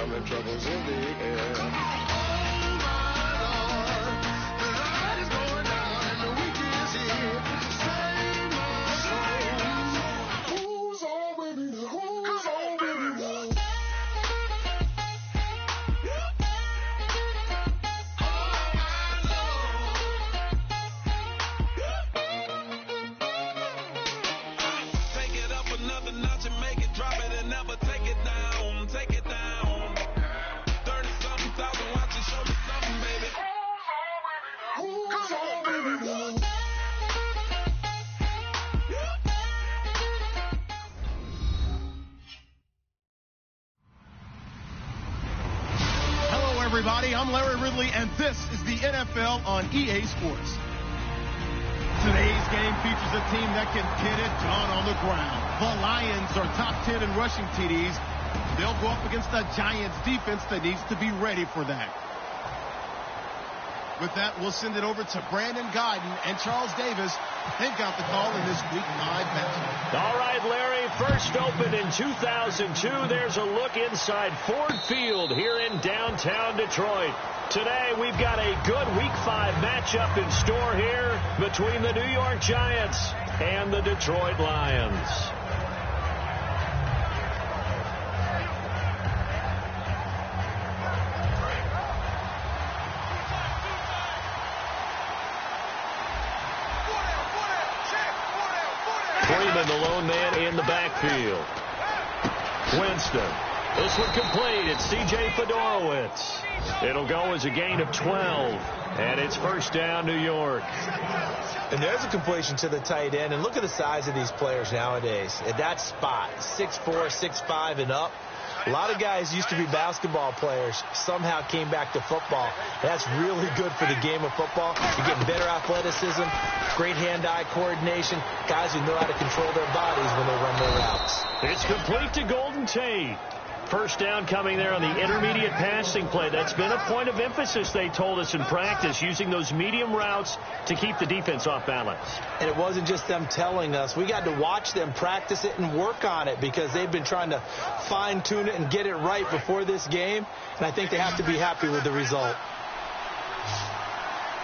having troubles in the air. Everybody, I'm Larry Ridley, and this is the NFL on EA Sports. Today's game features a team that can get it done on the ground. The Lions are top 10 in rushing TDs. They'll go up against a Giants defense that needs to be ready for that. With that, we'll send it over to Brandon Guyton and Charles Davis. They've got the call in this Week 5 matchup. All right, Larry, first opened in 2002. There's a look inside Ford Field here in downtown Detroit. Today, we've got a good Week 5 matchup in store here between the New York Giants and the Detroit Lions. Freeman, the lone man in the backfield. Winston. This one complete. It's C.J. Fedorowicz. It'll go as a gain of 12. And it's first down, New York. And there's a completion to the tight end. And look at the size of these players nowadays. At that spot, 6'4", 6'5", and up. A lot of guys used to be basketball players, somehow came back to football. That's really good for the game of football. You're getting better athleticism, great hand-eye coordination, guys who know how to control their bodies when they run their routes. It's complete to Golden Tate. First down coming there on the intermediate passing play. That's been a point of emphasis, they told us in practice, using those medium routes to keep the defense off balance. And it wasn't just them telling us. We got to watch them practice it and work on it because they've been trying to fine-tune it and get it right before this game. And I think they have to be happy with the result.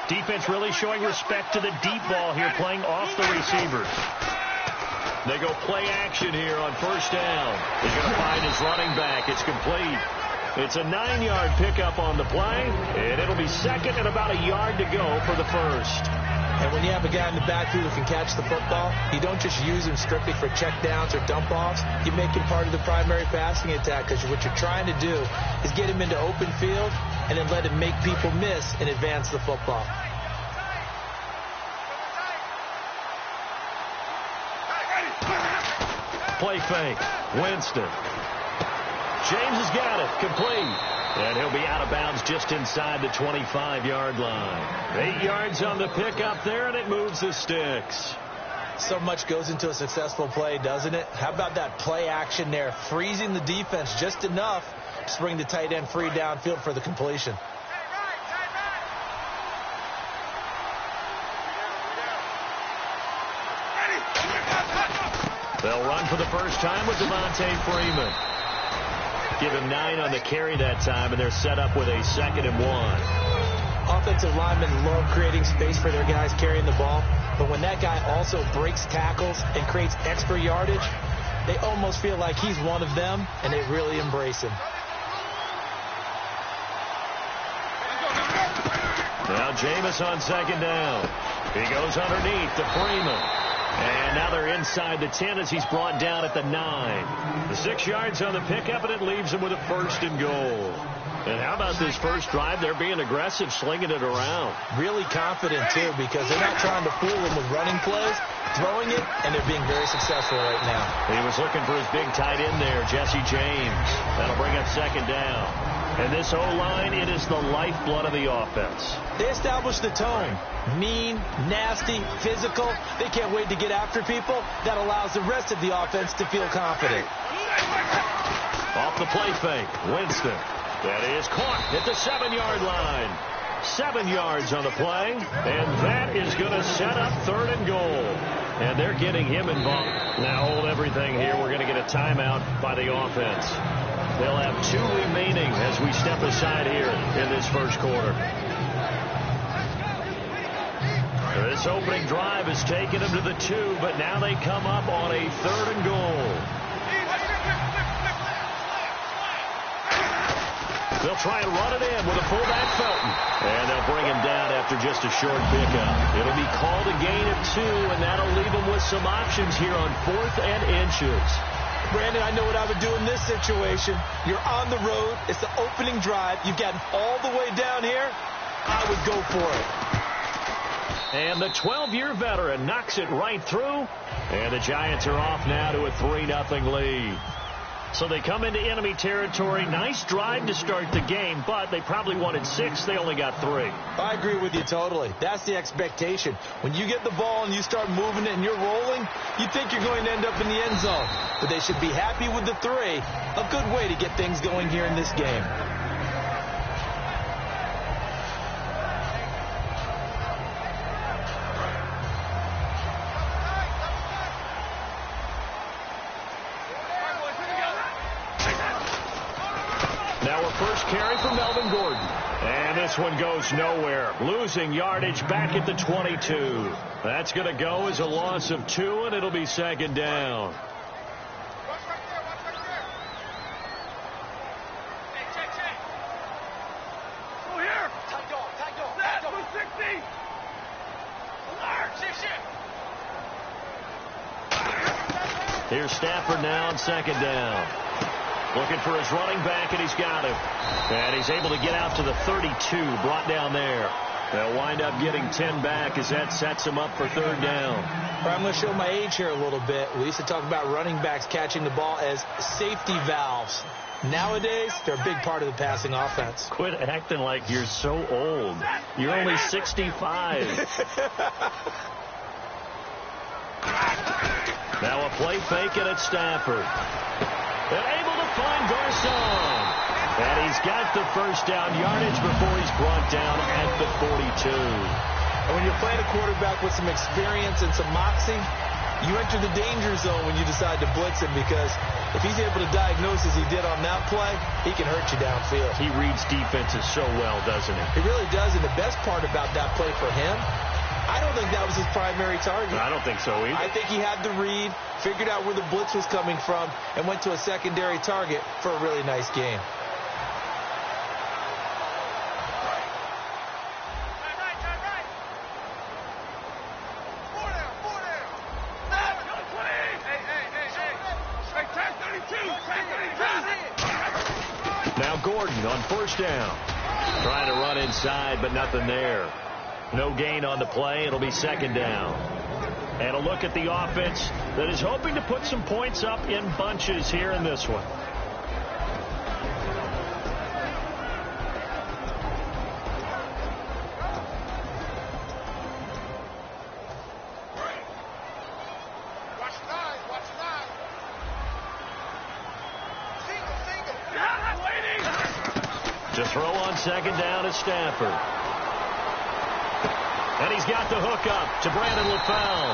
Defense really showing respect to the deep ball here, playing off the receivers. They go play action here on first down. He's going to find his running back. It's complete. It's a 9-yard pickup on the play, and it'll be second and about a yard to go for the first. And when you have a guy in the backfield who can catch the football, you don't just use him strictly for checkdowns or dump-offs. You make him part of the primary passing attack because what you're trying to do is get him into open field and then let him make people miss and advance the football. Play fake. Winston. James has got it. Complete. And he'll be out of bounds just inside the 25-yard line. 8 yards on the pickup there, and it moves the sticks. So much goes into a successful play, doesn't it? How about that play action there, freezing the defense just enough to bring the tight end free downfield for the completion. They'll run for the first time with Devontae Freeman. Give him 9 on the carry that time, and they're set up with a 2nd and 1. Offensive linemen love creating space for their guys carrying the ball, but when that guy also breaks tackles and creates extra yardage, they almost feel like he's one of them, and they really embrace him. Now Jameis on 2nd down. He goes underneath to Freeman. And now they're inside the 10 as he's brought down at the 9. The 6 yards on the pickup, and it leaves him with a 1st and goal. And how about this first drive? They're being aggressive, slinging it around. Really confident, too, because they're not trying to fool him with running plays, throwing it, and they're being very successful right now. He was looking for his big tight end there, Jesse James. That'll bring up 2nd down. And this O-line, it is the lifeblood of the offense. They established the tone. Mean, nasty, physical. They can't wait to get after people. That allows the rest of the offense to feel confident. Off the play fake, Winston. That is caught at the 7-yard line. 7 yards on the play, and that is going to set up 3rd and goal. And they're getting him involved. Now hold everything here. We're going to get a timeout by the offense. They'll have 2 remaining as we step aside here in this first quarter. This opening drive has taken them to the 2, but now they come up on a 3rd and goal. They'll try and run it in with a fullback Felton. And they'll bring him down after just a short pickup. It'll be called a gain of 2, and that'll leave them with some options here on 4th and inches. Brandon, I know what I would do in this situation. You're on the road. It's the opening drive. You've gotten all the way down here. I would go for it. And the 12-year veteran knocks it right through. And the Giants are off now to a 3-0 lead. So they come into enemy territory. Nice drive to start the game, but they probably wanted 6. They only got 3. I agree with you totally. That's the expectation. When you get the ball and you start moving it and you're rolling, you think you're going to end up in the end zone. But they should be happy with the 3. A good way to get things going here in this game. First carry for Melvin Gordon. And this one goes nowhere. Losing yardage back at the 22. That's going to go as a loss of 2, and it'll be 2nd down. Here's Stafford now on 2nd down. Looking for his running back, and he's got him. And he's able to get out to the 32, brought down there. They'll wind up getting 10 back as that sets him up for 3rd down. All right, I'm going to show my age here a little bit. We used to talk about running backs catching the ball as safety valves. Nowadays, they're a big part of the passing offense. Quit acting like you're so old. You're only 65. Now a play fake it at Stafford. And able to find Garcon. And he's got the first down yardage before he's brought down at the 42. And when you're playing a quarterback with some experience and some moxie, you enter the danger zone when you decide to blitz him, because if he's able to diagnose as he did on that play, he can hurt you downfield. He reads defenses so well, doesn't he? He really does, and the best part about that play for him, I don't think that was his primary target. I don't think so either. I think he had the read, figured out where the blitz was coming from, and went to a secondary target for a really nice game. Now Gordon on 1st down. Trying to run inside, but nothing there. No gain on the play. It'll be 2nd down. And a look at the offense that is hoping to put some points up in bunches here in this one. To throw on 2nd down is Stafford. And he's got the hook up to Brandon LaFell.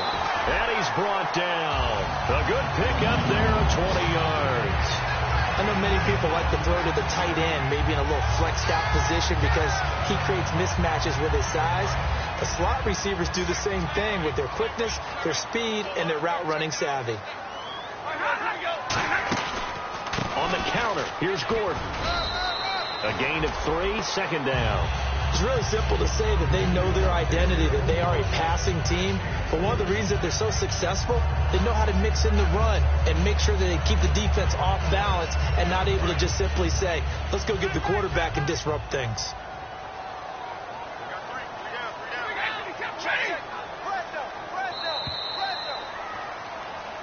And he's brought down. A good pickup there of 20 yards. I know many people like to throw to the tight end, maybe in a little flexed out position, because he creates mismatches with his size. The slot receivers do the same thing with their quickness, their speed, and their route running savvy. On the counter, here's Gordon. A gain of 3, 2nd down. It's really simple to say that they know their identity, that they are a passing team. But one of the reasons that they're so successful, they know how to mix in the run and make sure that they keep the defense off balance and not able to just simply say, let's go get the quarterback and disrupt things.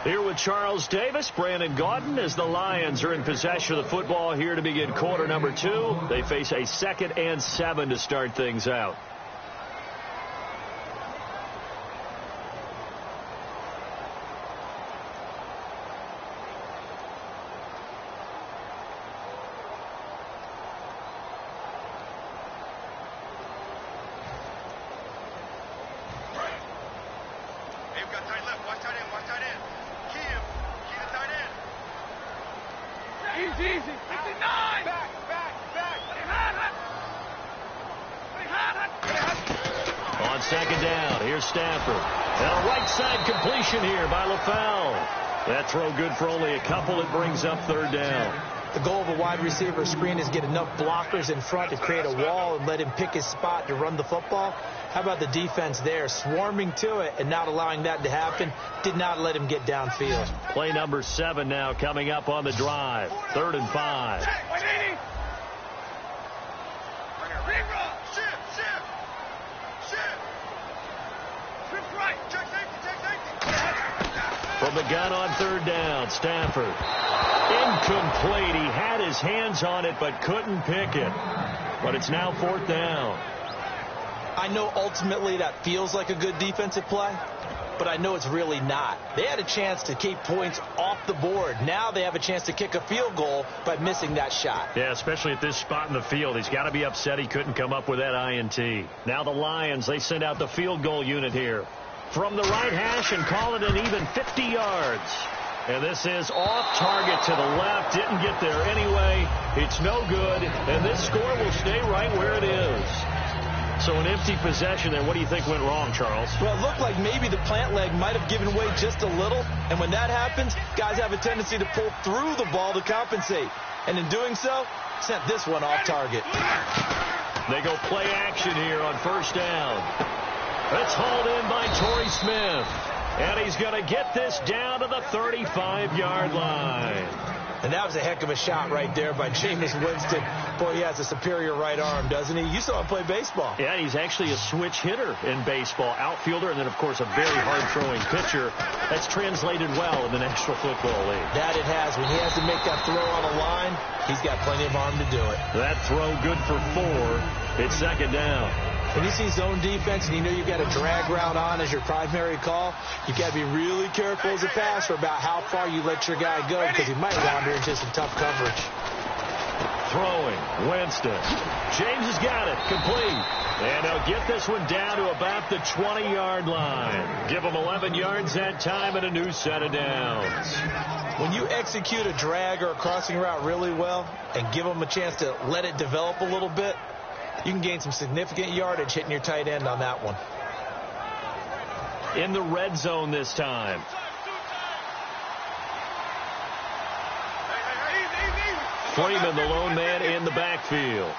Here with Charles Davis, Brandon Gaudin, as the Lions are in possession of the football here to begin quarter number 2. They face a 2nd and 7 to start things out. Easy. 59. Back. On second down, here's Stafford. And a right side completion here by LaFell. That throw good for only a couple. It brings up third down. The goal of a wide receiver screen is get enough blockers in front to create a wall and let him pick his spot to run the football. How about the defense there, swarming to it and not allowing that to happen? Did not let him get downfield. Play number 7 now coming up on the drive. 3rd and 5. From the gun on 3rd down, Stafford. Incomplete. He had his hands on it but couldn't pick it. But it's now 4th down. I know ultimately that feels like a good defensive play, but I know it's really not. They had a chance to keep points off the board. Now they have a chance to kick a field goal by missing that shot. Yeah, especially at this spot in the field. He's got to be upset he couldn't come up with that INT. Now the Lions, they send out the field goal unit here. From the right hash and call it an even 50 yards. And this is off target to the left. Didn't get there anyway. It's no good. And this score will stay right where it is. So an empty possession there. What do you think went wrong, Charles? Well, it looked like maybe the plant leg might have given way just a little. And when that happens, guys have a tendency to pull through the ball to compensate. And in doing so, sent this one off target. They go play action here on 1st down. It's hauled in by Torrey Smith. And he's going to get this down to the 35-yard line. And that was a heck of a shot right there by Jameis Winston. Boy, he has a superior right arm, doesn't he? You saw him play baseball. Yeah, he's actually a switch hitter in baseball. Outfielder, and then, of course, a very hard-throwing pitcher. That's translated well in the National Football League. That it has. When he has to make that throw on a line, he's got plenty of arm to do it. That throw good for 4. It's 2nd down. When you see zone defense and you know you've got a drag route on as your primary call, you've got to be really careful as a passer about how far you let your guy go because he might wander into some tough coverage. Throwing, Winston. James has got it, complete. And they'll get this one down to about the 20-yard line. Give them 11 yards that time and a new set of downs. When you execute a drag or a crossing route really well and give them a chance to let it develop a little bit, you can gain some significant yardage hitting your tight end on that one. In the red zone this time. Freeman, the lone man in the backfield.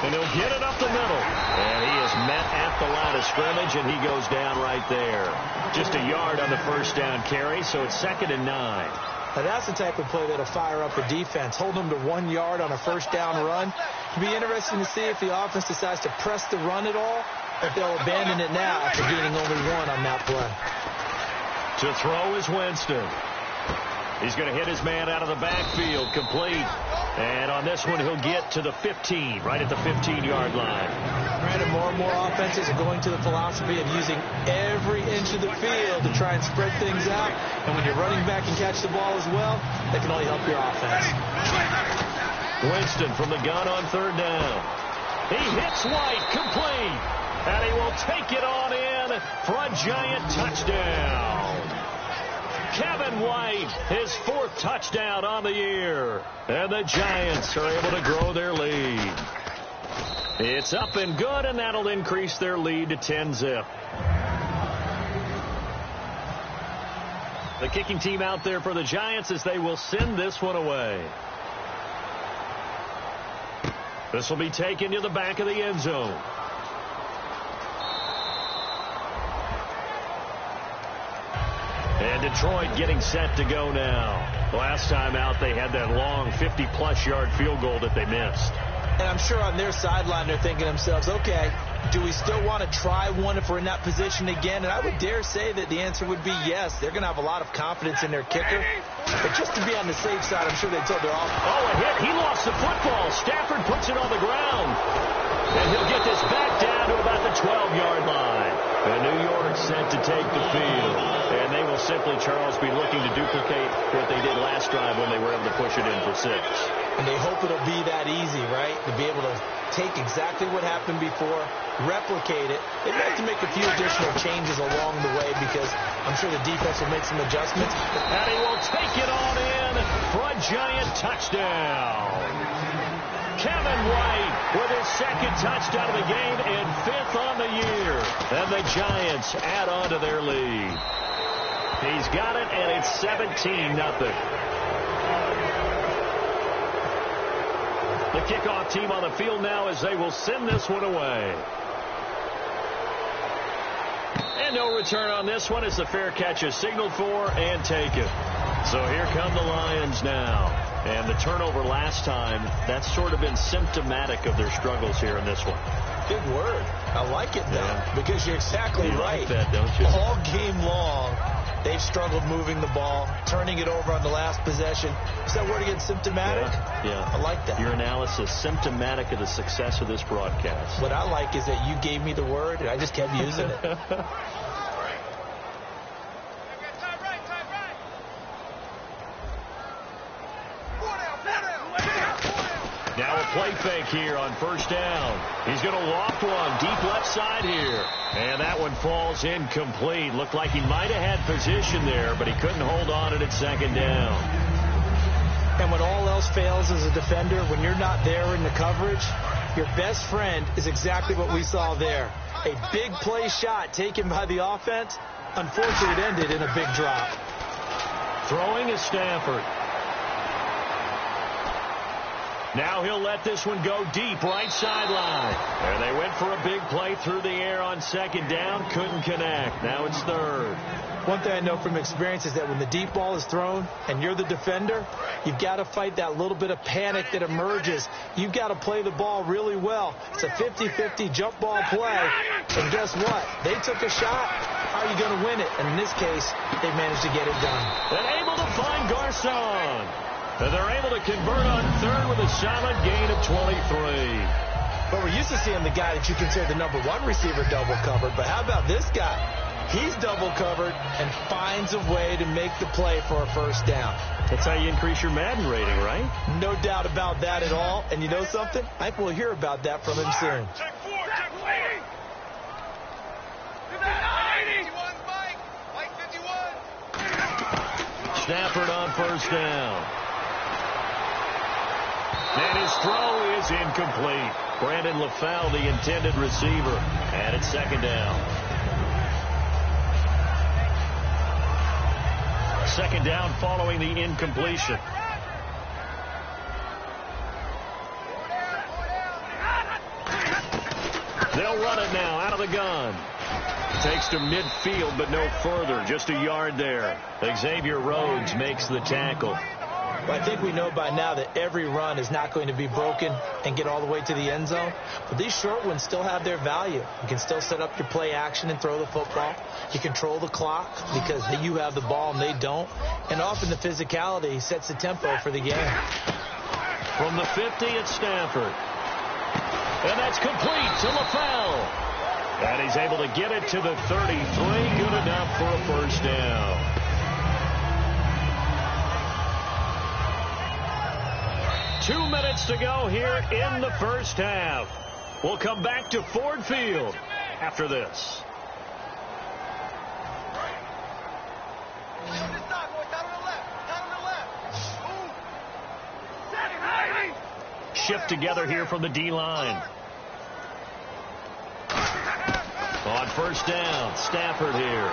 And he'll get it up the middle. And he is met at the line of scrimmage, and he goes down right there. Just a yard on the 1st down carry, so it's 2nd and 9. Now that's the type of play that'll fire up a defense. Hold them to 1 yard on a 1st down run. It'll be interesting to see if the offense decides to press the run at all, or if they'll abandon it now after gaining only 1 on that play. To throw is Winston. He's going to hit his man out of the backfield, complete. And on this one, he'll get to the 15, right at the 15-yard line. Granted, more and more offenses are going to the philosophy of using every inch of the field to try and spread things out. And when you're running back and catch the ball as well, that can only help your offense. Winston from the gun on 3rd down. He hits White, complete. And he will take it on in for a giant touchdown. Kevin White, his 4th touchdown on the year. And the Giants are able to grow their lead. It's up and good, and that'll increase their lead to 10-zip. The kicking team out there for the Giants as they will send this one away. This will be taken to the back of the end zone. And Detroit getting set to go now. Last time out, they had that long 50-plus yard field goal that they missed. And I'm sure on their sideline they're thinking to themselves, okay, do we still want to try one if we're in that position again? And I would dare say that the answer would be yes. They're going to have a lot of confidence in their kicker. But just to be on the safe side, I'm sure they told their offense. Oh, a hit. He lost the football. Stafford puts it on the ground. And he'll get this back down to about the 12-yard line. And New York set to take the field. And they will simply, Charles, be looking to duplicate what they did last drive when they were able to push it in for 6. and they hope it'll be that easy, right? To be able to take exactly what happened before, replicate it. They may have to make a few additional changes along the way because I'm sure the defense will make some adjustments. And he will take it on in for a Giant touchdown. Kevin White with his second touchdown of the game and 5th on the year. And the Giants add on to their lead. He's got it, and it's 17-0. The kickoff team on the field now as they will send this one away. And no return on this one as the fair catch is signaled for and taken. So here come the Lions now. And the turnover last time, that's sort of been symptomatic of their struggles here in this one. Big word. I like it, though, because you're exactly right. Like that, don't you? All game long, they've struggled moving the ball, turning it over on the last possession. Is that word again, symptomatic? Yeah. I like that. Your analysis, symptomatic of the success of this broadcast. What I like is that you gave me the word, and I just kept using it. Now a play fake here on first down. He's going to loft one deep left side here. And that one falls incomplete. Looked like he might have had position there, but he couldn't hold on at second down. And when all else fails as a defender, when you're not there in the coverage, your best friend is exactly what we saw there. A big play shot taken by the offense. Unfortunately, it ended in a big drop. Throwing is Stafford. Now he'll let this one go deep right sideline. And they went for a big play through the air on second down. Couldn't connect. Now it's third. One thing I know from experience is that when the deep ball is thrown and you're the defender, you've got to fight that little bit of panic that emerges. You've got to play the ball really well. It's a 50-50 jump ball play. And guess what? They took a shot. How are you going to win it? And in this case, they managed to get it done. And able to find Garcon. And they're able to convert on third with a solid gain of 23. But we're used to seeing the guy that you consider the number one receiver double covered. But how about this guy? He's double covered and finds a way to make the play for a first down. That's how you increase your Madden rating, right? No doubt about that at all. And you know something? I think we'll hear about that from him soon. Stafford on first down. And his throw is incomplete. Brandon LaFell, the intended receiver. And it's second down. Second down following the incompletion. They'll run it now out of the gun. Takes to midfield, but no further. Just a yard there. Xavier Rhodes makes the tackle. Well, I think we know by now that every run is not going to be broken and get all the way to the end zone. But these short ones still have their value. You can still set up your play action and throw the football. You control the clock because you have the ball and they don't. And often the physicality sets the tempo for the game. From the 50 at Stafford. And that's complete to LaFell. And he's able to get it to the 33. Good enough for a first down. Two minutes to go here in the first half. We'll come back to Ford Field after this. Shift together here from the D-line. On first down, Stafford here.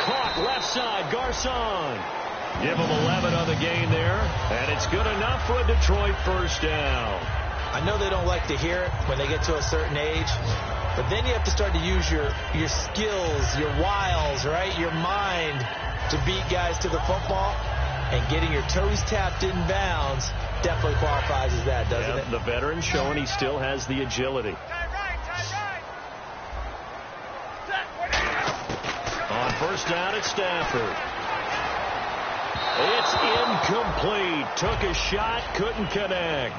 Caught left side, Garcon. Give him 11 on the gain there, and it's good enough for a Detroit first down. I know they don't like to hear it when they get to a certain age, but then you have to start to use your skills, your wiles, right, your mind to beat guys to the football, and getting your toes tapped in bounds definitely qualifies as that, doesn't it? The veteran showing he still has the agility. On first down at Stafford. It's incomplete. Took a shot, couldn't connect.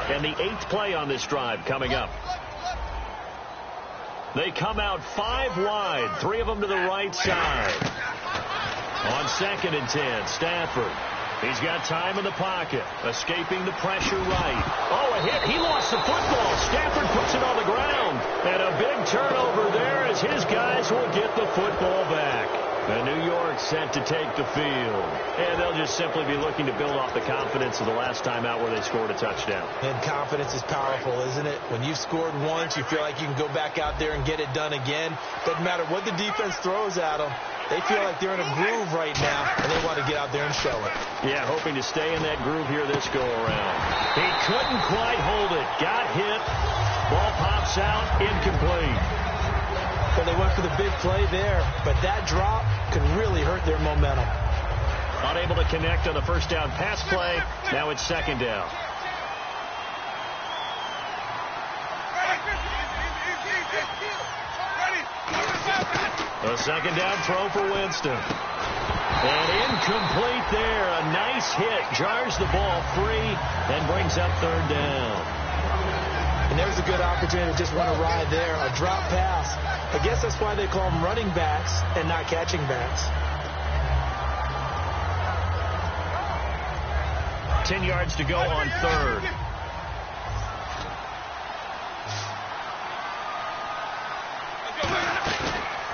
And the 8th play on this drive coming up. They come out 5 wide, 3 of them to the right side. On 2nd and 10, Stafford. He's got time in the pocket, escaping the pressure right. Oh, a hit. He lost the football. Stafford puts it on the ground. And a big turnover there as his guys will get the football back. And New York set to take the field. And they'll just simply be looking to build off the confidence of the last time out where they scored a touchdown. And confidence is powerful, isn't it? When you've scored once, you feel like you can go back out there and get it done again. Doesn't matter what the defense throws at them. They feel like they're in a groove right now, and they want to get out there and show it. Yeah, hoping to stay in that groove here this go-around. He couldn't quite hold it. Got hit. Ball pops out. Incomplete. Well, they went for the big play there, but that drop could really hurt their momentum. Unable to connect on the first down pass play. Now it's 2nd down. A 2nd down throw for Winston. And incomplete there. A nice hit. Jars the ball free and brings up 3rd down. And there's a good opportunity to just run a ride there. A drop pass. I guess that's why they call them running backs and not catching backs. 10 yards to go on 3rd.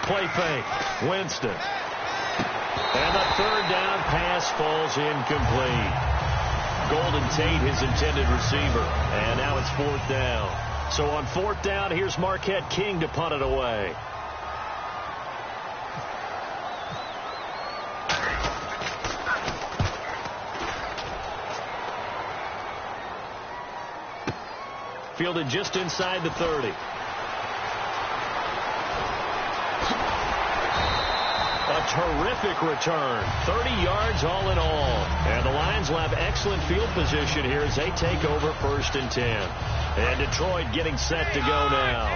Play fake. Winston. And the 3rd down pass falls incomplete. Golden Tate, his intended receiver. And now it's 4th down. So on 4th down, here's Marquette King to punt it away. Fielded just inside the 30. A terrific return. 30 yards all in all. And the Lions will have excellent field position here as they take over 1st and 10. And Detroit getting set to go now.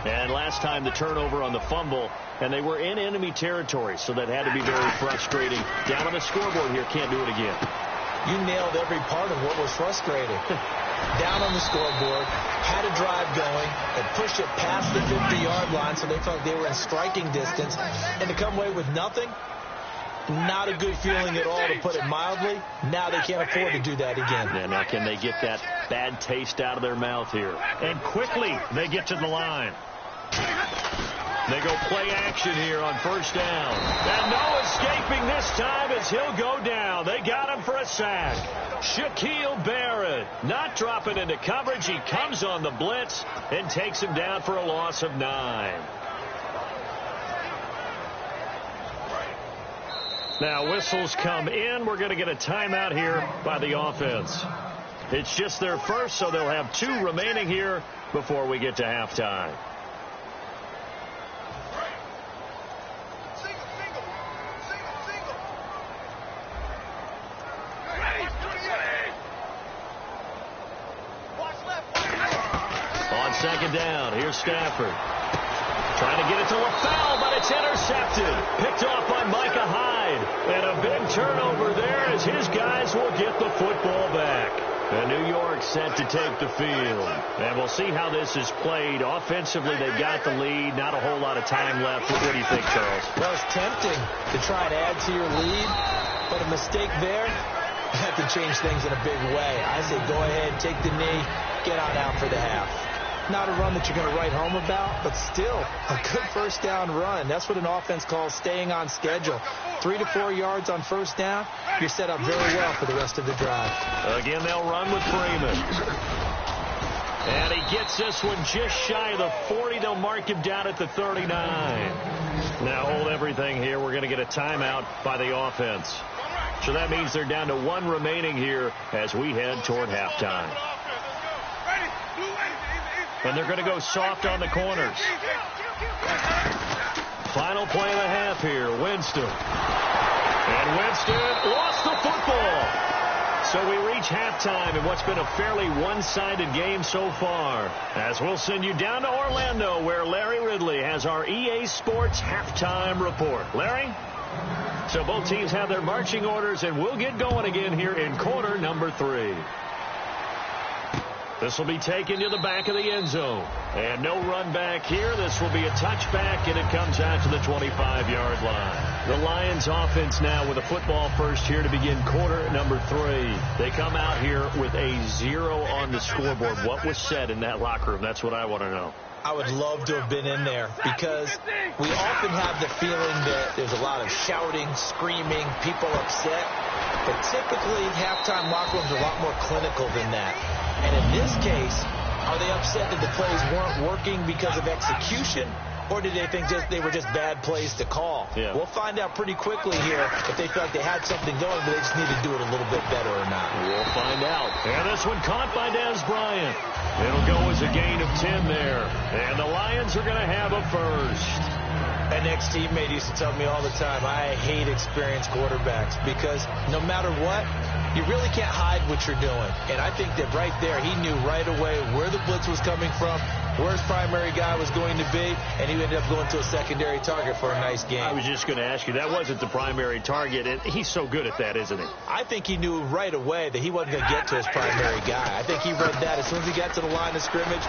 And last time the turnover on the fumble, and they were in enemy territory, so that had to be very frustrating. Down on the scoreboard here, can't do it again. You nailed every part of what was frustrating. Down on the scoreboard, had a drive going, and pushed it past the 50-yard line, so they felt they were in striking distance. And to come away with nothing, not a good feeling at all, to put it mildly. Now they can't afford to do that again. Yeah, now can they get that bad taste out of their mouth here? And quickly, they get to the line. They go play action here on 1st down. And no escaping this time as he'll go down. They got him for a sack. Shaquille Barrett not dropping into coverage. He comes on the blitz and takes him down for a loss of 9. Now whistles come in. We're going to get a timeout here by the offense. It's just their first, so they'll have 2 remaining here before we get to halftime. On 2nd down, here's Stafford. Trying to get it to LaFell, but it's intercepted. Picked off by Micah Hyde. And a big turnover there as his guys will get the football back. And New York set to take the field. And we'll see how this is played. Offensively, they've got the lead. Not a whole lot of time left. What do you think, Charles? Well, it's tempting to try to add to your lead, but a mistake there, you have to change things in a big way. I say go ahead, take the knee, get on out for the half. Not a run that you're going to write home about, but still a good 1st down run. That's what an offense calls staying on schedule. 3 to 4 yards on 1st down, you're set up very well for the rest of the drive. Again, they'll run with Freeman. And he gets this one just shy of the 40. They'll mark him down at the 39. Now hold everything here. We're going to get a timeout by the offense. So that means they're down to 1 remaining here as we head toward halftime. And they're going to go soft on the corners. Final play of the half here, Winston. And Winston lost the football. So we reach halftime in what's been a fairly one-sided game so far. As we'll send you down to Orlando, where Larry Ridley has our EA Sports halftime report. Larry? So both teams have their marching orders, and we'll get going again here in quarter number 3. This will be taken to the back of the end zone. And no run back here. This will be a touchback, and it comes out to the 25-yard line. The Lions offense now with a football first here to begin quarter number 3. They come out here with a 0 on the scoreboard. What was said in that locker room? That's what I want to know. I would love to have been in there because we often have the feeling that there's a lot of shouting, screaming, people upset. But typically, halftime locker rooms are a lot more clinical than that. And in this case, are they upset that the plays weren't working because of execution? Or did they think they were just bad plays to call? Yeah. We'll find out pretty quickly here if they felt like they had something going, but they just need to do it a little bit better or not. We'll find out. And this one caught by Des Bryant. It'll go as a gain of 10 there. And the Lions are going to have a first. An ex-teammate used to tell me all the time, I hate experienced quarterbacks because no matter what, you really can't hide what you're doing. And I think that right there, he knew right away where the blitz was coming from, where his primary guy was going to be, and he ended up going to a secondary target for a nice game. I was just going to ask you, that wasn't the primary target, and he's so good at that, isn't he? I think he knew right away that he wasn't going to get to his primary guy. I think he read that as soon as he got to the line of scrimmage,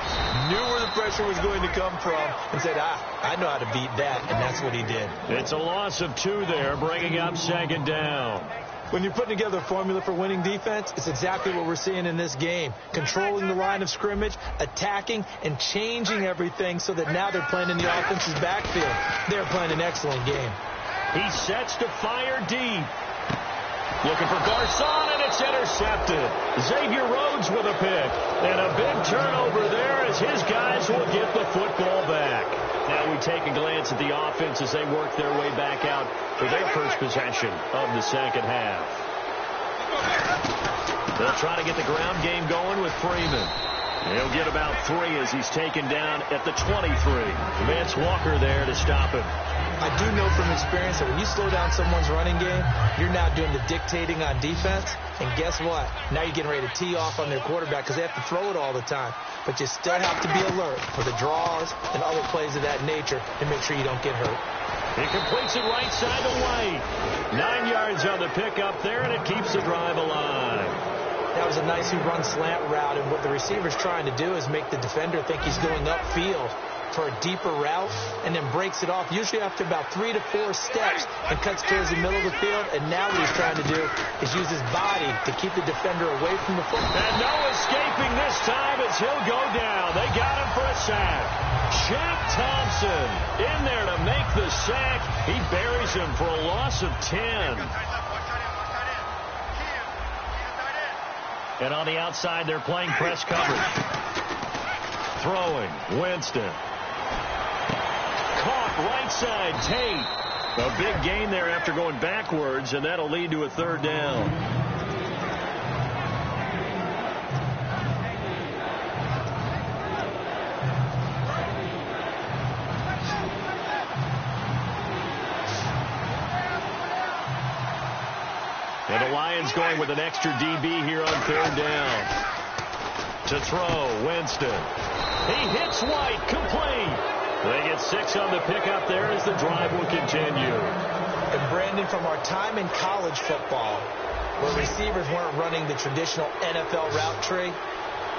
knew where the pressure was going to come from, and said, I know how to beat that, and that's what he did. It's a loss of 2 there, bringing up second down. When you're putting together a formula for winning defense, it's exactly what we're seeing in this game. Controlling the line of scrimmage, attacking, and changing everything so that now they're playing in the offense's backfield. They're playing an excellent game. He sets to fire deep. Looking for Garcon, and it's intercepted. Xavier Rhodes with a pick. And a big turnover there as his guys will get the football back. Now we take a glance at the offense as they work their way back out for their first possession of the second half. They'll try to get the ground game going with Freeman. He'll get about 3 as he's taken down at the 23. Vance Walker there to stop him. I do know from experience that when you slow down someone's running game, you're now doing the dictating on defense. And guess what? Now you're getting ready to tee off on their quarterback because they have to throw it all the time. But you still have to be alert for the draws and other plays of that nature to make sure you don't get hurt. He completes it right side to White. 9 yards on the pickup there, and it keeps the drive alive. That was a nicely run slant route, and what the receiver's trying to do is make the defender think he's going upfield for a deeper route and then breaks it off, usually after about 3 to 4 steps, and cuts towards the middle of the field. And now what he's trying to do is use his body to keep the defender away from the football. And no escaping this time as he'll go down. They got him for a sack. Shaq Thompson in there to make the sack. He buries him for a loss of 10. And on the outside, they're playing press coverage. Throwing, Winston. Caught right side, Tate. A big gain there after going backwards, and that'll lead to a 3rd down. And the Lions going with an extra DB here on 3rd down. To throw, Winston. He hits White, complete. They get 6 on the pickup there as the drive will continue. And Brandon, from our time in college football, where receivers weren't running the traditional NFL route tree,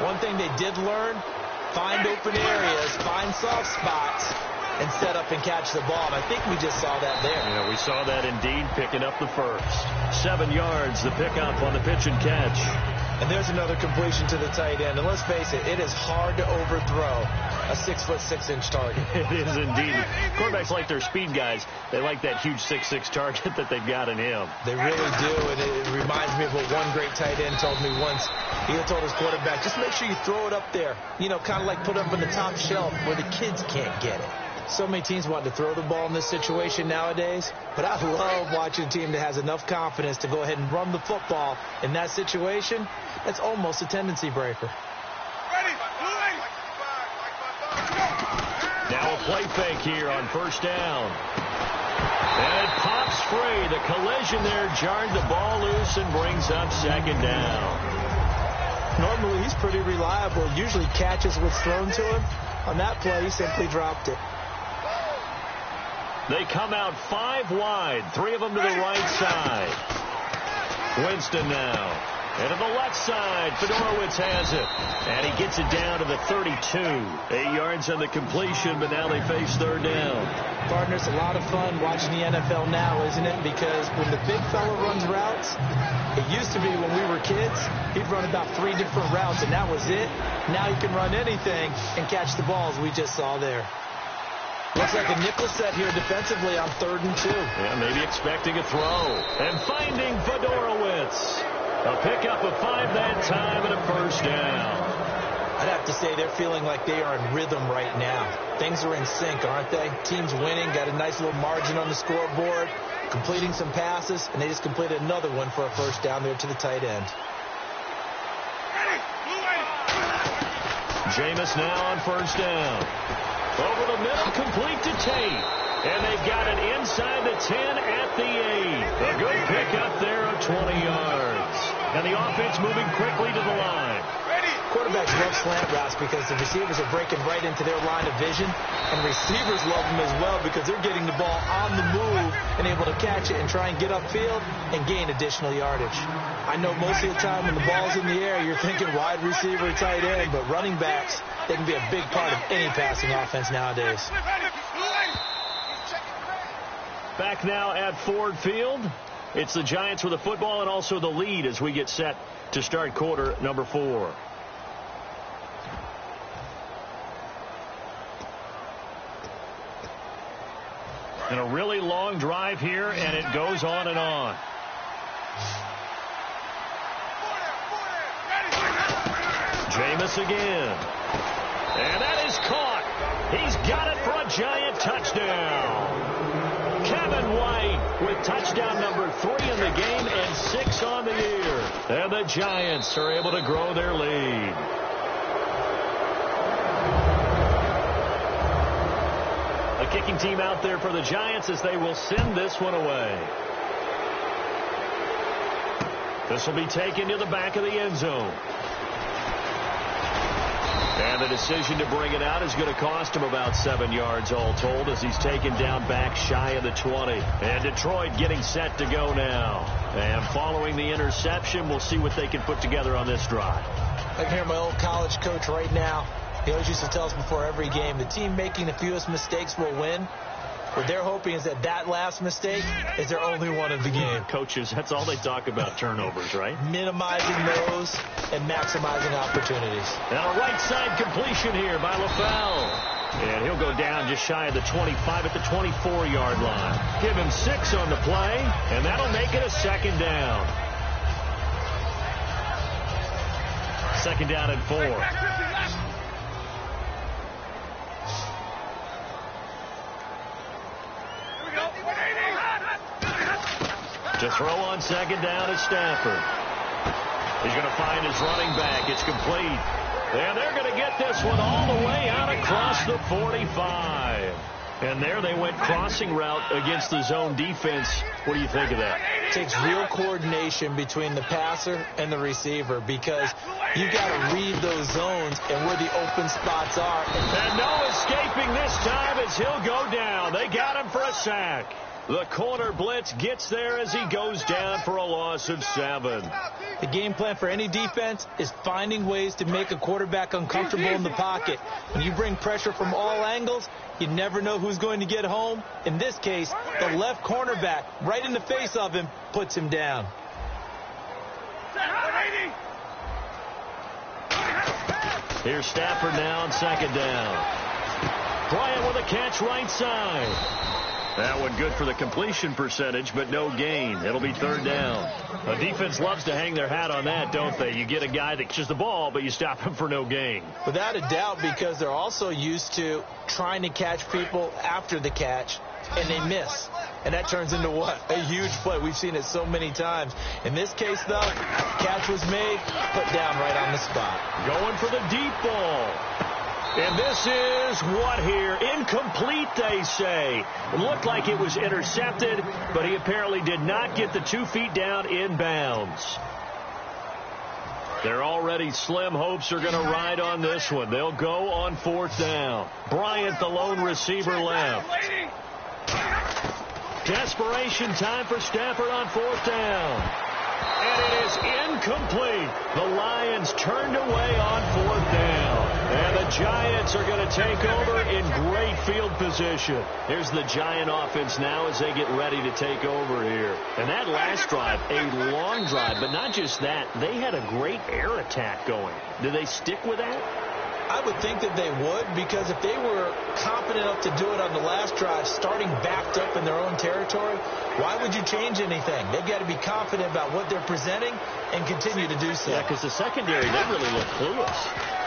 one thing they did learn, find open areas, find soft spots, and set up and catch the ball. And I think we just saw that there. Yeah, we saw that indeed, picking up the first. 7 yards, the pickup on the pitch and catch. And there's another completion to the tight end. And let's face it, it is hard to overthrow a 6'6" target. It is indeed. Quarterbacks like their speed guys. They like that huge 6'6" target that they've got in him. They really do, and it reminds me of what one great tight end told me once. He told his quarterback, just make sure you throw it up there. You know, kind of like put it up on the top shelf where the kids can't get it. So many teams want to throw the ball in this situation nowadays, but I love watching a team that has enough confidence to go ahead and run the football in that situation. That's almost a tendency breaker. Now a play fake here on 1st down. And it pops free. The collision there jarred the ball loose and brings up 2nd down. Normally he's pretty reliable. Usually catches what's thrown to him. On that play, he simply dropped it. They come out 5 wide. 3 of them to the right side. Winston now. And to the left side, Fedorowicz has it. And he gets it down to the 32. 8 yards on the completion, but now they face third down. Partners, a lot of fun watching the NFL now, isn't it? Because when the big fella runs routes, it used to be when we were kids, he'd run about 3 different routes, and that was it. Now he can run anything and catch the balls we just saw there. Looks like a nickel set here defensively on 3rd and 2. Yeah, maybe expecting a throw. And finding Fedorowicz. A pickup of 5 that time and a first down. I'd have to say they're feeling like they are in rhythm right now. Things are in sync, aren't they? Team's winning, got a nice little margin on the scoreboard, completing some passes, and they just completed another one for a first down there to the tight end. Jameis now on first down. Over the middle, complete to Tate. And they've got it inside the 10 at the 8. A good pickup there of 20 yards. And the offense moving quickly to the line. Quarterbacks love slant routes because the receivers are breaking right into their line of vision. And receivers love them as well because they're getting the ball on the move and able to catch it and try and get upfield and gain additional yardage. I know most of the time when the ball's in the air, you're thinking wide receiver, tight end, but running backs, they can be a big part of any passing offense nowadays. Back now at Ford Field. It's the Giants with the football and also the lead as we get set to start quarter number 4. And a really long drive here, and it goes on and on. Jameis again. And that is caught. He's got it for a Giant touchdown. Kevin White with touchdown number 3 in the game and 6 on the year. And the Giants are able to grow their lead. A kicking team out there for the Giants as they will send this one away. This will be taken to the back of the end zone. And the decision to bring it out is going to cost him about 7 yards all told as he's taken down back shy of the 20. And Detroit getting set to go now. And following the interception, we'll see what they can put together on this drive. I can hear my old college coach right now. He always used to tell us before every game, the team making the fewest mistakes will win. What they're hoping is that that last mistake is their only one of the game. Coaches, that's all they talk about, turnovers, right? Minimizing those and maximizing opportunities. And a right side completion here by LaFell. And he'll go down just shy of the 25 at the 24-yard line. Give him 6 on the play, and that'll make it a second down. Second down and 4. To throw on second down is Stafford. He's going to find his running back. It's complete. And they're going to get this one all the way out across the 45. And there they went crossing route against the zone defense. What do you think of that? It takes real coordination between the passer and the receiver because you got to read those zones and where the open spots are. And no escaping this time as he'll go down. They got him for a sack. The corner blitz gets there as he goes down for a loss of 7. The game plan for any defense is finding ways to make a quarterback uncomfortable in the pocket. When you bring pressure from all angles, you never know who's going to get home. In this case, the left cornerback right in the face of him puts him down. Here's Stafford now on second down. Bryant with a catch right side. That one good for the completion percentage, but no gain. It'll be third down. A defense loves to hang their hat on that, don't they? You get a guy that catches the ball, but you stop him for no gain. Without a doubt, because they're also used to trying to catch people after the catch, and they miss. And that turns into what? A huge play. We've seen it so many times. In this case, though, catch was made, put down right on the spot. Going for the deep ball. And this is what here? Incomplete, they say. It looked like it was intercepted, but he apparently did not get the 2 feet down inbounds. Their already slim hopes are going to ride on this one. They'll go on 4th down. Bryant, the lone receiver, left. Desperation time for Stafford on 4th down. And it is incomplete. The Lions turned away on 4th down. And the Giants are going to take over in great field position. Here's the Giant offense now as they get ready to take over here. And that last drive, a long drive, but not just that. They had a great air attack going. Do they stick with that? I would think that they would, because if they were confident enough to do it on the last drive, starting backed up in their own territory, why would you change anything? They've got to be confident about what they're presenting and continue to do so. Yeah, because the secondary, they really look clueless.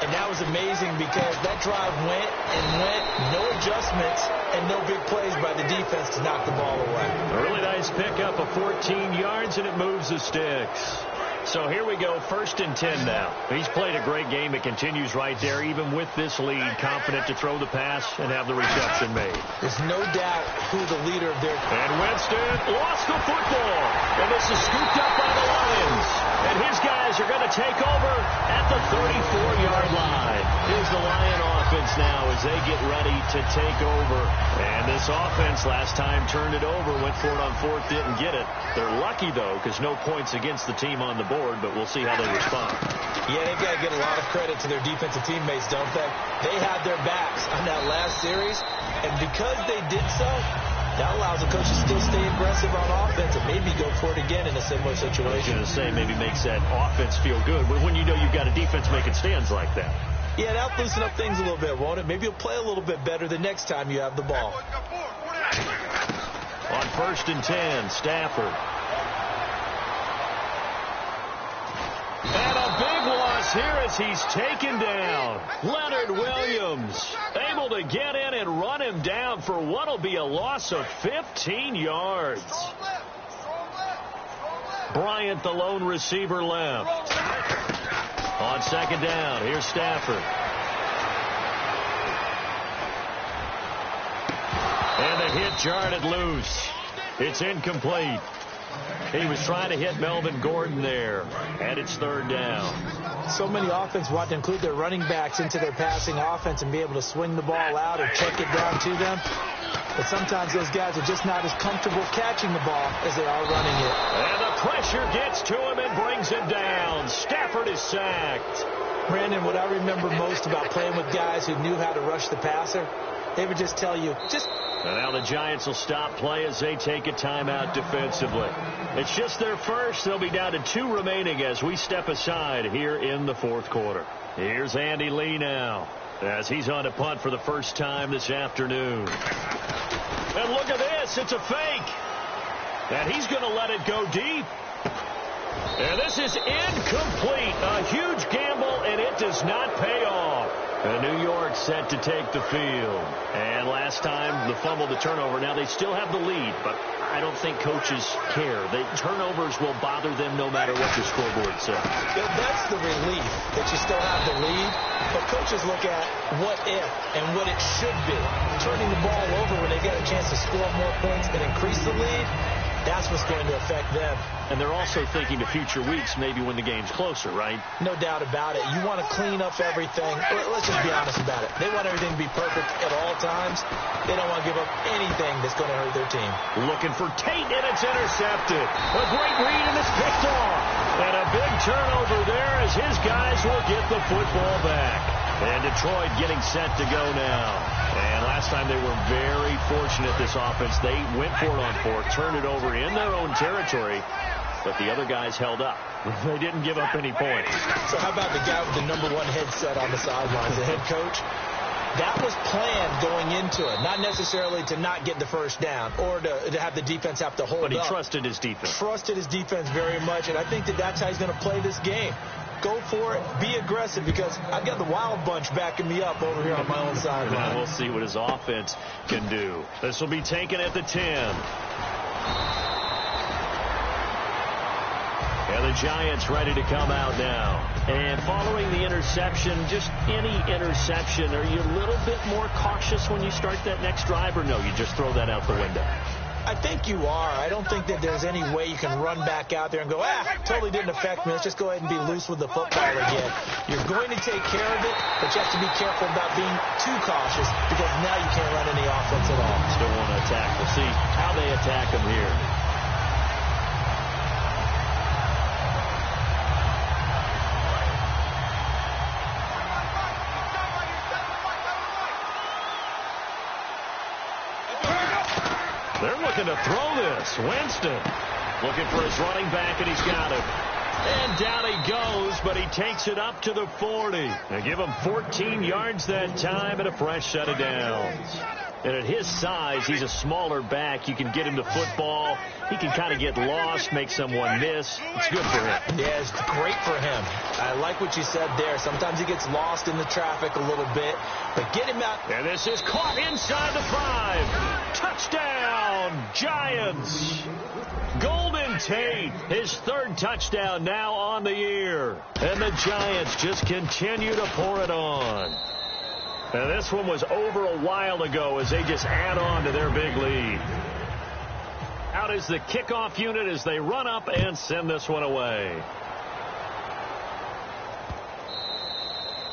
And that was amazing because that drive went and went, no adjustments, and no big plays by the defense to knock the ball away. A really nice pickup of 14 yards, and it moves the sticks. So here we go, 1st and 10 now. He's played a great game. It continues right there, even with this lead, confident to throw the pass and have the reception made. There's no doubt who the leader of their... And Winston lost the football. And this is scooped up by the Lions. And his guys are going to take over at the 34-yard line. Here's the Lion offense now as they get ready to take over. And this offense last time turned it over, went for it on 4th, didn't get it. They're lucky, though, because no points against the team on the board, but we'll see how they respond. Yeah, they've got to get a lot of credit to their defensive teammates, don't they? They had their backs on that last series, and because they did so, that allows the coach to still stay aggressive on offense and maybe go for it again in a similar situation. I was going to say, maybe makes that offense feel good, but when you know you've got a defense making stands like that. Yeah, that'll loosen up things a little bit, won't it? Maybe you'll play a little bit better the next time you have the ball. On 1st and 10, Stafford. And a big loss here as he's taken down. Leonard Williams able to get in and run him down for what will be a loss of 15 yards. Bryant, the lone receiver, left. On 2nd down, here's Stafford. And the hit jarred it loose. It's incomplete. He was trying to hit Melvin Gordon there, and it's 3rd down. So many offenses want to include their running backs into their passing offense and be able to swing the ball out or check it down to them. But sometimes those guys are just not as comfortable catching the ball as they are running it. And the pressure gets to him and brings him down. Stafford is sacked. Brandon, what I remember most about playing with guys who knew how to rush the passer, they would just tell you, And now the Giants will stop play as they take a timeout defensively. It's just their first. They'll be down to 2 remaining as we step aside here in the 4th quarter. Here's Andy Lee now as he's on to punt for the first time this afternoon. And look at this. It's a fake. And he's going to let it go deep. And this is incomplete. A huge gamble, and it does not pay off. And New York set to take the field. And last time, the fumble, the turnover. Now, they still have the lead, but I don't think coaches care. Turnovers will bother them no matter what your scoreboard says. Yeah, that's the relief that you still have the lead. But coaches look at what if and what it should be. Turning the ball over when they get a chance to score more points and increase the lead, that's what's going to affect them. And they're also thinking to future weeks, maybe when the game's closer, right? No doubt about it. You want to clean up everything. Let's just be honest about it. They want everything to be perfect at all times. They don't want to give up anything that's going to hurt their team. Looking for Tate, and it's intercepted. A great read, and it's picked off. And a big turnover there as his guys will get the football back. And Detroit getting set to go now. And last time they were very fortunate, this offense. They went for it on 4th, turned it over in their own territory, but the other guys held up. They didn't give up any points. So how about the guy with the #1 headset on the sidelines, the head coach? That was planned going into it, not necessarily to not get the first down or to have the defense have to hold up. But he trusted his defense. Trusted his defense very much, and I think that's how he's going to play this game. Go for it. Be aggressive, because I've got the wild bunch backing me up over here on my own sideline. We'll see what his offense can do. This will be taken at the 10. And the Giants ready to come out now. And following the interception, just any interception, are you a little bit more cautious when you start that next drive, or no, you just throw that out the window? I think you are. I don't think that there's any way you can run back out there and go, totally didn't affect me. Let's just go ahead and be loose with the football again. You're going to take care of it, but you have to be careful about being too cautious, because now you can't run any offense at all. Still want to attack. We'll see how they attack them here. They're looking to throw this. Winston looking for his running back, and he's got him. And down he goes, but he takes it up to the 40. They give him 14 yards that time and a fresh set of downs. And at his size, he's a smaller back. You can get him the football. He can kind of get lost, make someone miss. It's good for him. Yeah, it's great for him. I like what you said there. Sometimes he gets lost in the traffic a little bit, but get him out. And this is caught inside the 5. Touchdown, Giants. Golden Tate, his 3rd touchdown now on the year. And the Giants just continue to pour it on. And this one was over a while ago as they just add on to their big lead. Out is the kickoff unit as they run up and send this one away.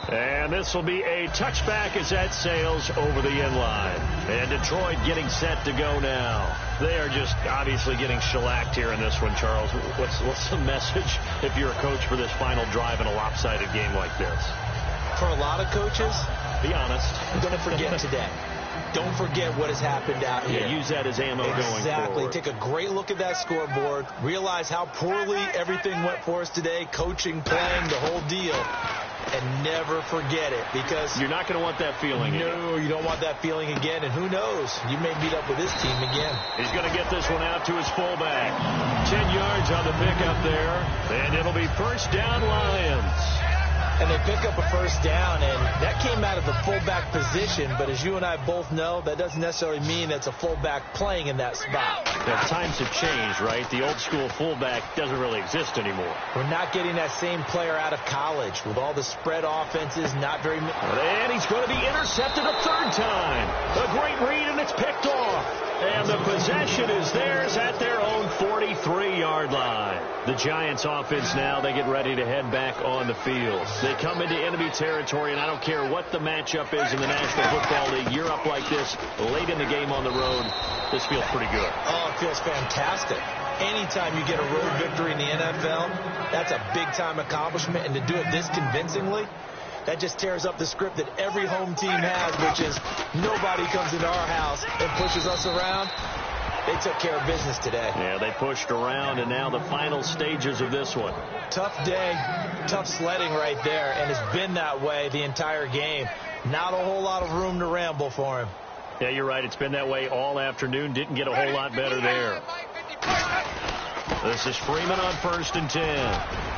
And this will be a touchback as that sails over the end line. And Detroit getting set to go now. They are just obviously getting shellacked here in this one, Charles. What's the message if you're a coach for this final drive in a lopsided game like this? For a lot of coaches, be honest, I'm going to forget today. Don't forget what has happened out here. Yeah, use that as ammo going forward. Exactly. Take a great look at that scoreboard. Realize how poorly everything went for us today. Coaching, playing, the whole deal. And never forget it, because you're not going to want that feeling again. No, you don't want that feeling again. And who knows? You may meet up with this team again. He's going to get this one out to his fullback. 10 yards on the pickup there. And it'll be first down, Lions. And they pick up a first down, and that came out of the fullback position. But as you and I both know, that doesn't necessarily mean that's a fullback playing in that spot. Yeah, times have changed, right? The old school fullback doesn't really exist anymore. We're not getting that same player out of college with all the spread offenses, not very many. And he's going to be intercepted a 3rd time. A great read, and it's picked off. And the possession is theirs at their own 43-yard line. The Giants offense now, they get ready to head back on the field. They come into enemy territory, and I don't care what the matchup is in the National Football League. You're up like this late in the game on the road. This feels pretty good. Oh, it feels fantastic. Anytime you get a road victory in the NFL, that's a big-time accomplishment. And to do it this convincingly, that just tears up the script that every home team has, which is nobody comes into our house and pushes us around. They took care of business today. Yeah, they pushed around, and now the final stages of this one. Tough day, tough sledding right there, and it's been that way the entire game. Not a whole lot of room to ramble for him. Yeah, you're right. It's been that way all afternoon. Didn't get a whole lot better there. This is Freeman on 1st and 10.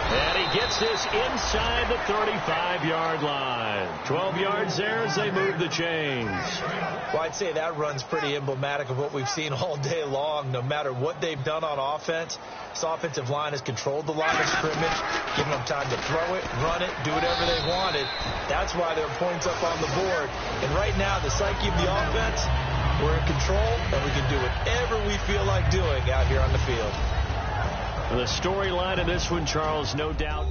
And he gets this inside the 35-yard line. 12 yards there as they move the chains. Well, I'd say that run's pretty emblematic of what we've seen all day long. No matter what they've done on offense, this offensive line has controlled the line of scrimmage, given them time to throw it, run it, do whatever they wanted. That's why there are points up on the board. And right now, the psyche of the offense, we're in control, and we can do whatever we feel like doing out here on the field. The storyline of this one, Charles, no doubt.